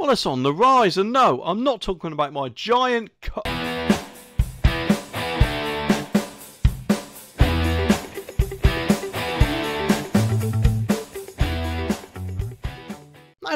well, it's on the rise. And no, I'm not talking about my giant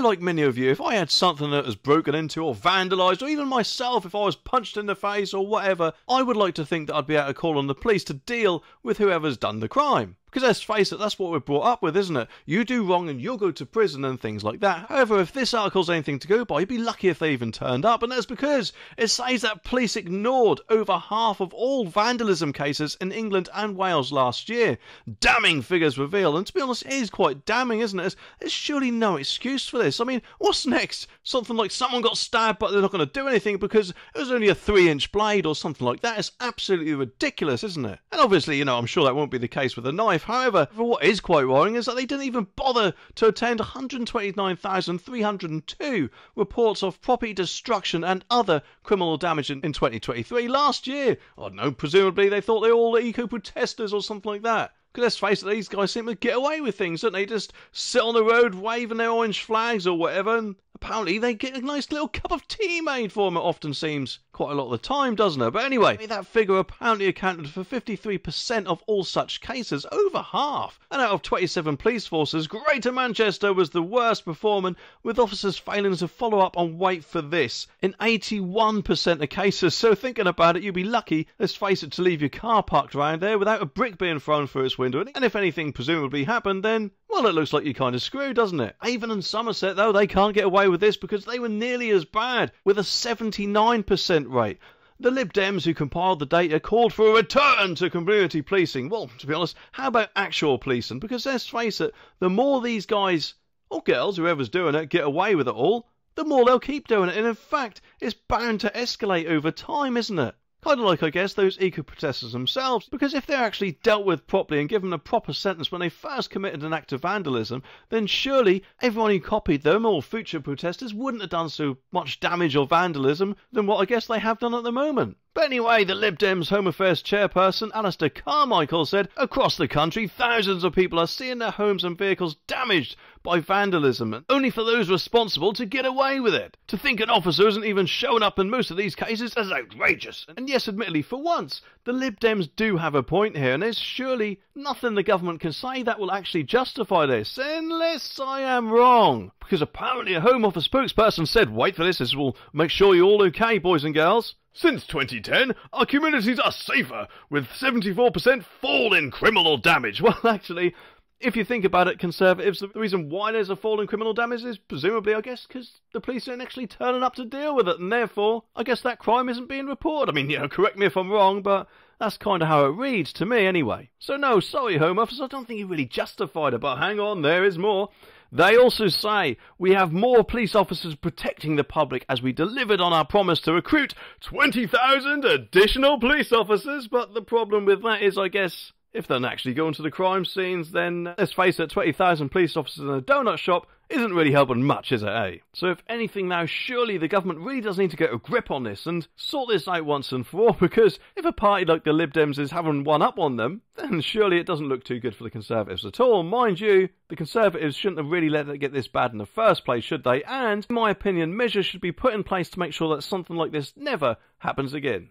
like many of you, if I had something that was broken into or vandalised, or even myself if I was punched in the face or whatever, I would like to think that I'd be able to call on the police to deal with whoever's done the crime. Because let's face it, that's what we're brought up with, isn't it? You do wrong and you'll go to prison and things like that. However, if this article's anything to go by, you'd be lucky if they even turned up. And that's because it says that police ignored over half of all vandalism cases in England and Wales last year. Damning figures revealed. And to be honest, it is quite damning, isn't it? There's surely no excuse for this. I mean, what's next? Something like someone got stabbed but they're not going to do anything because it was only a 3-inch blade or something like that. It's absolutely ridiculous, isn't it? And obviously, you know, I'm sure that won't be the case with a knife. However, what is quite worrying is that they didn't even bother to attend 129,302 reports of property destruction and other criminal damage in 2023 last year. I don't know, presumably they thought they were all eco-protesters or something like that. Because let's face it, these guys seem to get away with things, don't they? Just sit on the road waving their orange flags or whatever, and apparently they get a nice little cup of tea made for them, it often seems. Quite a lot of the time, doesn't it? But anyway, that figure apparently accounted for 53% of all such cases, over half. And out of 27 police forces, Greater Manchester was the worst performing, with officers failing to follow up on, wait for this, in 81% of cases. So thinking about it, you'd be lucky, let's face it, to leave your car parked around there without a brick being thrown through its window. And if anything presumably happened, then, well, it looks like you're kind of screwed, doesn't it? Avon and Somerset, though, they can't get away with this because they were nearly as bad, with a 79% rate. The Lib Dems who compiled the data called for a return to community policing. Well, to be honest, how about actual policing? Because let's face it, the more these guys, or girls, whoever's doing it, get away with it all, the more they'll keep doing it. And in fact, it's bound to escalate over time, isn't it? Kind of like, I guess, those eco-protesters themselves, because if they're actually dealt with properly and given a proper sentence when they first committed an act of vandalism, then surely everyone who copied them, or future protesters, wouldn't have done so much damage or vandalism than what I guess they have done at the moment. But anyway, the Lib Dems Home Affairs chairperson, Alistair Carmichael, said, across the country, thousands of people are seeing their homes and vehicles damaged by vandalism, only for those responsible to get away with it. To think an officer isn't even showing up in most of these cases is outrageous. And yes, admittedly, for once, the Lib Dems do have a point here, and there's surely nothing the government can say that will actually justify this, unless I am wrong. Because apparently a Home Office spokesperson said, wait for this will make sure you're all okay, boys and girls. Since 2010, our communities are safer, with 74% fall in criminal damage. Well, actually, if you think about it, Conservatives, the reason why there's a fall in criminal damage is presumably, I guess, because the police aren't actually turning up to deal with it, and therefore, I guess that crime isn't being reported. I mean, you know, correct me if I'm wrong, but that's kind of how it reads to me anyway. So no, sorry Home Office, I don't think you really justified it, but hang on, there is more. They also say we have more police officers protecting the public as we delivered on our promise to recruit 20,000 additional police officers, but the problem with that is, I guess, if they're not actually going to the crime scenes, then let's face it, 20,000 police officers in a donut shop isn't really helping much, is it, eh? So if anything now, surely the government really does need to get a grip on this and sort this out once and for all, because if a party like the Lib Dems is having one up on them, then surely it doesn't look too good for the Conservatives at all. Mind you, the Conservatives shouldn't have really let it get this bad in the first place, should they? And, in my opinion, measures should be put in place to make sure that something like this never happens again.